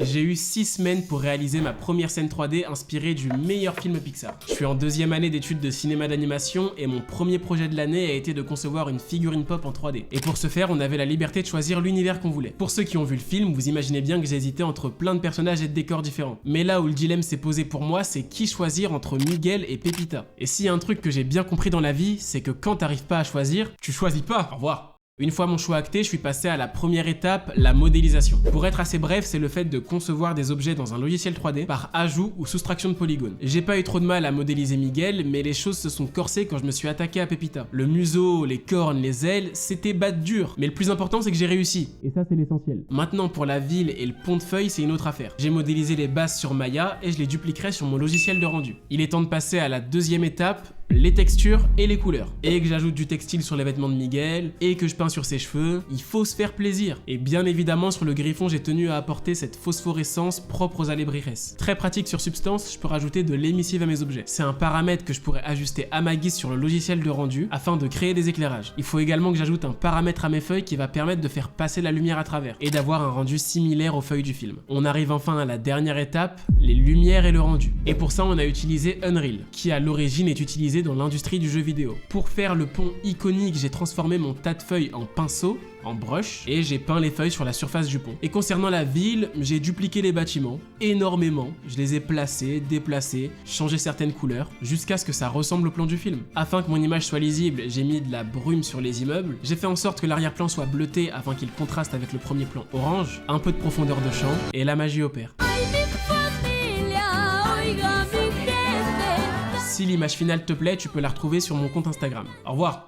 J'ai eu 6 semaines pour réaliser ma première scène 3D inspirée du meilleur film Pixar. Je suis en 2e année d'études de cinéma d'animation et mon premier projet de l'année a été de concevoir une figurine pop en 3D. Et pour ce faire, on avait la liberté de choisir l'univers qu'on voulait. Pour ceux qui ont vu le film, vous imaginez bien que j'ai hésité entre plein de personnages et de décors différents. Mais là où le dilemme s'est posé pour moi, c'est qui choisir entre Miguel et Pepita. Et s'il y a un truc que j'ai bien compris dans la vie, c'est que quand t'arrives pas à choisir, tu choisis pas. Au revoir. Une fois mon choix acté, je suis passé à la première étape, la modélisation. Pour être assez bref, c'est le fait de concevoir des objets dans un logiciel 3D par ajout ou soustraction de polygones. J'ai pas eu trop de mal à modéliser Miguel, mais les choses se sont corsées quand je me suis attaqué à Pepita. Le museau, les cornes, les ailes, c'était battre dur. Mais le plus important, c'est que j'ai réussi. Et ça, c'est l'essentiel. Maintenant, pour la ville et le pont de feuilles, c'est une autre affaire. J'ai modélisé les bases sur Maya et je les dupliquerai sur mon logiciel de rendu. Il est temps de passer à la deuxième étape, les textures et les couleurs. Et que j'ajoute du textile sur les vêtements de Miguel, et que je peins sur ses cheveux, il faut se faire plaisir. Et bien évidemment, sur le griffon, j'ai tenu à apporter cette phosphorescence propre aux Alebrijes. Très pratique sur Substance, je peux rajouter de l'émissive à mes objets. C'est un paramètre que je pourrais ajuster à ma guise sur le logiciel de rendu, afin de créer des éclairages. Il faut également que j'ajoute un paramètre à mes feuilles qui va permettre de faire passer la lumière à travers, et d'avoir un rendu similaire aux feuilles du film. On arrive enfin à la dernière étape, les lumières et le rendu. Et pour ça, on a utilisé Unreal, qui à l'origine est utilisé dans l'industrie du jeu vidéo. Pour faire le pont iconique, j'ai transformé mon tas de feuilles en pinceau, en brush, et j'ai peint les feuilles sur la surface du pont. Et concernant la ville, j'ai dupliqué les bâtiments, énormément. Je les ai placés, déplacés, changé certaines couleurs, jusqu'à ce que ça ressemble au plan du film. Afin que mon image soit lisible, j'ai mis de la brume sur les immeubles, j'ai fait en sorte que l'arrière-plan soit bleuté afin qu'il contraste avec le premier plan orange, un peu de profondeur de champ, et la magie opère. Si l'image finale te plaît, tu peux la retrouver sur mon compte Instagram. Au revoir.